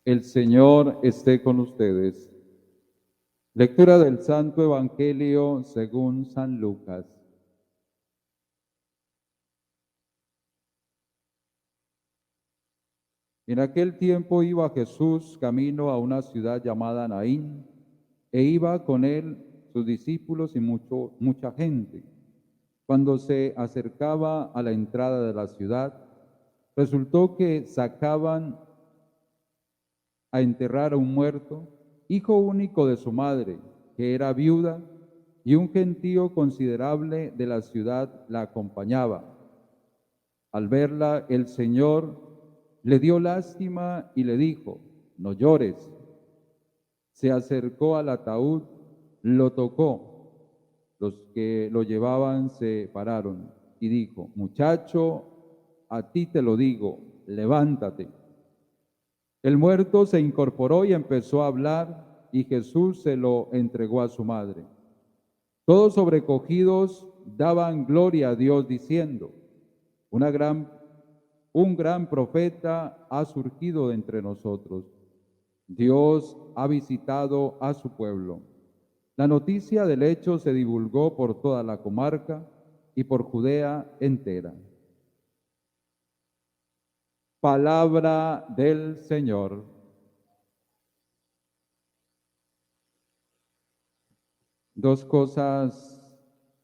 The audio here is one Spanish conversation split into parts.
El Señor esté con ustedes. Lectura del Santo Evangelio según San Lucas. En aquel tiempo iba Jesús camino a una ciudad llamada Naín, e iba con él sus discípulos y mucha gente. Cuando se acercaba a la entrada de la ciudad, resultó que sacaban a enterrar a un muerto, hijo único de su madre, que era viuda, y un gentío considerable de la ciudad la acompañaba. Al verla, el Señor le dio lástima y le dijo: no llores. Se acercó al ataúd, lo tocó. Los que lo llevaban se pararon y dijo: muchacho, a ti te lo digo, levántate. El muerto se incorporó y empezó a hablar, y Jesús se lo entregó a su madre. Todos sobrecogidos daban gloria a Dios diciendo: un gran profeta ha surgido de entre nosotros. Dios ha visitado a su pueblo. La noticia del hecho se divulgó por toda la comarca y por Judea entera. Palabra del Señor. Dos cosas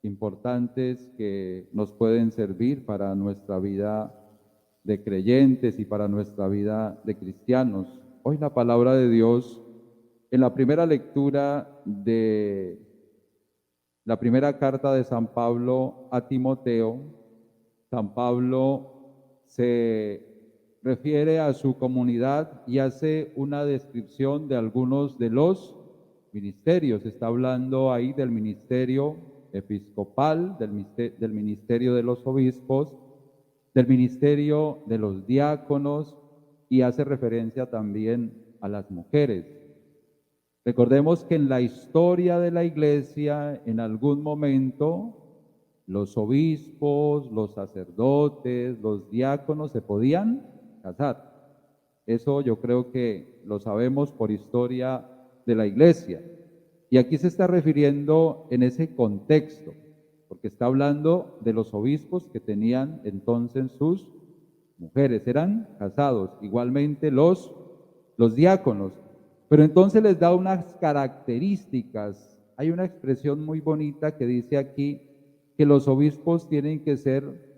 importantes que nos pueden servir para nuestra vida de creyentes y para nuestra vida de cristianos. Hoy la palabra de Dios, en la primera lectura de la primera carta de San Pablo a Timoteo, San Pablo se refiere a su comunidad y hace una descripción de algunos de los ministerios. Está hablando ahí del ministerio episcopal, del ministerio de los obispos, del ministerio de los diáconos, y hace referencia también a las mujeres. Recordemos que en la historia de la Iglesia, en algún momento, los obispos, los sacerdotes, los diáconos se podían casar. Eso yo creo que lo sabemos por historia de la Iglesia. Y aquí se está refiriendo en ese contexto, porque está hablando de los obispos que tenían entonces sus mujeres, eran casados, igualmente los diáconos. Pero entonces les da unas características. Hay una expresión muy bonita que dice aquí que los obispos tienen que ser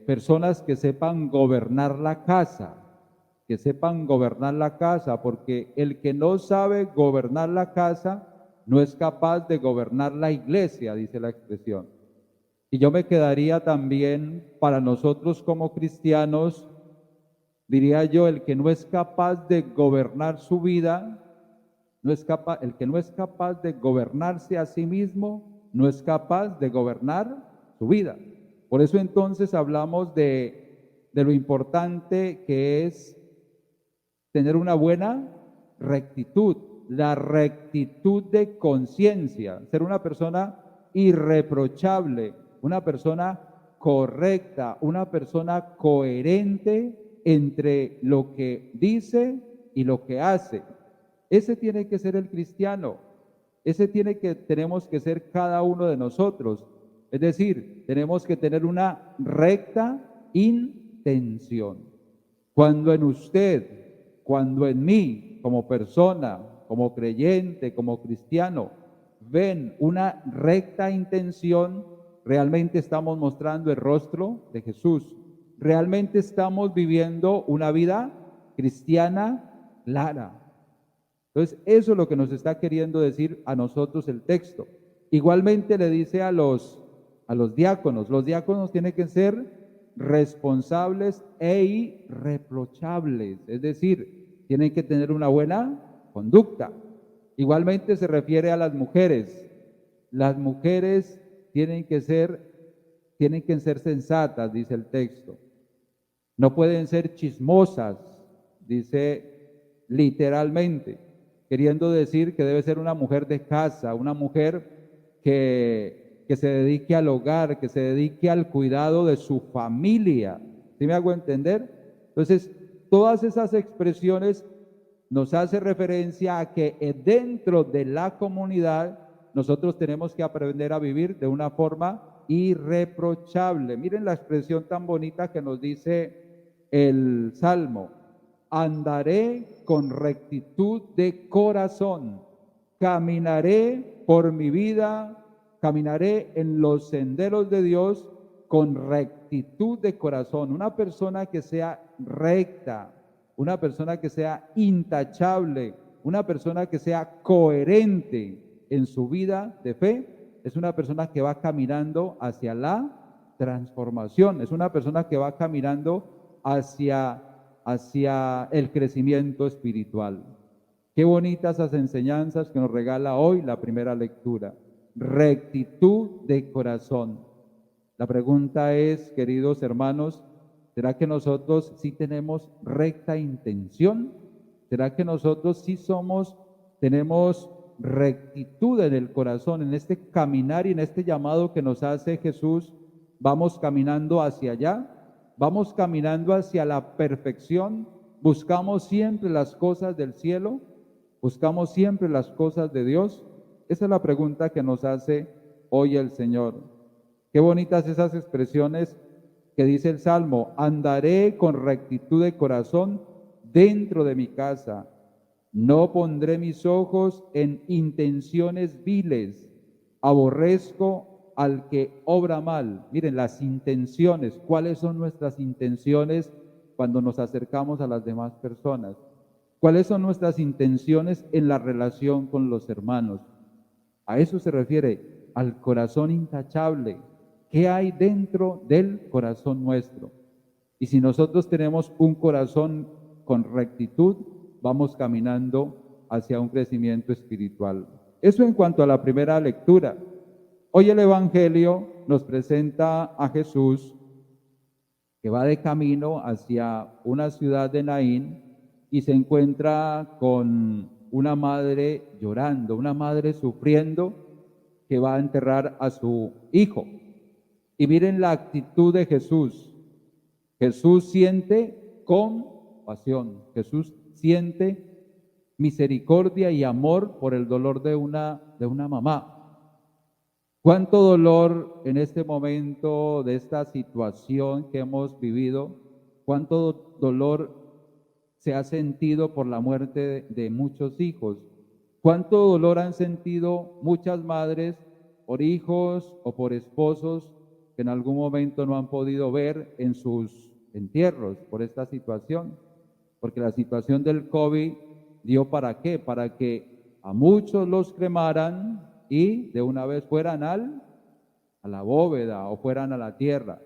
personas que sepan gobernar la casa, porque el que no sabe gobernar la casa no es capaz de gobernar la iglesia, dice la expresión. Y yo me quedaría también para nosotros como cristianos, diría yo, el que no es capaz de gobernar su vida, el que no es capaz de gobernarse a sí mismo, no es capaz de gobernar su vida. Por eso entonces hablamos de lo importante que es tener una buena rectitud, la rectitud de conciencia, ser una persona irreprochable, una persona correcta, una persona coherente entre lo que dice y lo que hace. Ese tiene que ser el cristiano, tenemos que ser cada uno de nosotros. Es decir, tenemos que tener una recta intención. Cuando en mí, como persona, como creyente, como cristiano, ven una recta intención, realmente estamos mostrando el rostro de Jesús. Realmente estamos viviendo una vida cristiana clara. Entonces, eso es lo que nos está queriendo decir a nosotros el texto. Igualmente le dice a los diáconos tienen que ser responsables e irreprochables, es decir, tienen que tener una buena conducta. Igualmente se refiere a las mujeres. Las mujeres tienen que ser sensatas, dice el texto. No pueden ser chismosas, dice literalmente, queriendo decir que debe ser una mujer de casa, una mujer que se dedique al hogar, que se dedique al cuidado de su familia. ¿Sí me hago entender? Entonces, todas esas expresiones nos hace referencia a que dentro de la comunidad nosotros tenemos que aprender a vivir de una forma irreprochable. Miren la expresión tan bonita que nos dice el Salmo: andaré con rectitud de corazón, caminaré por mi vida, caminaré en los senderos de Dios con rectitud de corazón. Una persona que sea recta, una persona que sea intachable, una persona que sea coherente en su vida de fe, es una persona que va caminando hacia la transformación, es una persona que va caminando hacia el crecimiento espiritual. Qué bonitas esas enseñanzas que nos regala hoy la primera lectura. Rectitud de corazón. La pregunta es, queridos hermanos, ¿será que nosotros sí tenemos recta intención? ¿Será que nosotros sí tenemos rectitud en el corazón, en este caminar y en este llamado que nos hace Jesús? ¿Vamos caminando hacia allá? ¿Vamos caminando hacia la perfección? ¿Buscamos siempre las cosas del cielo? ¿Buscamos siempre las cosas de Dios? Esa es la pregunta que nos hace hoy el Señor. Qué bonitas esas expresiones que dice el Salmo: andaré con rectitud de corazón dentro de mi casa. No pondré mis ojos en intenciones viles. Aborrezco al que obra mal. Miren, las intenciones. ¿Cuáles son nuestras intenciones cuando nos acercamos a las demás personas? ¿Cuáles son nuestras intenciones en la relación con los hermanos? A eso se refiere, al corazón intachable. ¿Qué hay dentro del corazón nuestro? Y si nosotros tenemos un corazón con rectitud, vamos caminando hacia un crecimiento espiritual. Eso en cuanto a la primera lectura. Hoy el Evangelio nos presenta a Jesús que va de camino hacia una ciudad de Naín y se encuentra con una madre llorando, una madre sufriendo, que va a enterrar a su hijo. Y miren la actitud de Jesús. Jesús siente compasión, Jesús siente misericordia y amor por el dolor de una mamá. ¿Cuánto dolor en este momento de esta situación que hemos vivido? ¿Cuánto dolor se ha sentido por la muerte de muchos hijos? ¿Cuánto dolor han sentido muchas madres por hijos o por esposos que en algún momento no han podido ver en sus entierros por esta situación? Porque la situación del COVID dio ¿para qué? Para que a muchos los cremaran y de una vez fueran a la bóveda o fueran a la tierra.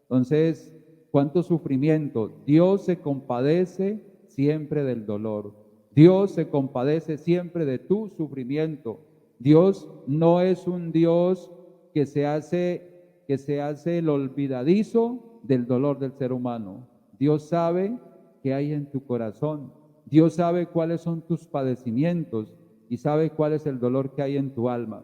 Entonces, cuánto sufrimiento. Dios se compadece siempre del dolor. Dios se compadece siempre de tu sufrimiento. Dios no es un Dios que se hace el olvidadizo del dolor del ser humano. Dios sabe qué hay en tu corazón. Dios sabe cuáles son tus padecimientos y sabe cuál es el dolor que hay en tu alma.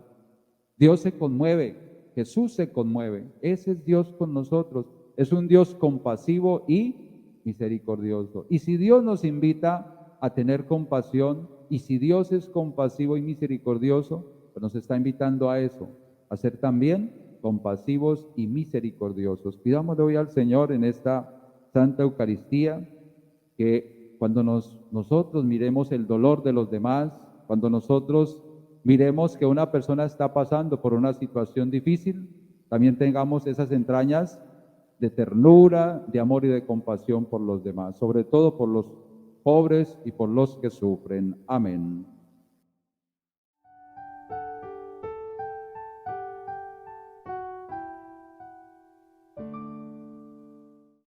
Dios se conmueve, Jesús se conmueve. Ese es Dios con nosotros. Es un Dios compasivo y misericordioso. Y si Dios nos invita a tener compasión, y si Dios es compasivo y misericordioso, pues nos está invitando a eso, a ser también compasivos y misericordiosos. Pidámosle hoy al Señor en esta Santa Eucaristía que cuando nosotros miremos el dolor de los demás, cuando nosotros miremos que una persona está pasando por una situación difícil, también tengamos esas entrañas de ternura, de amor y de compasión por los demás, sobre todo por los pobres y por los que sufren. Amén.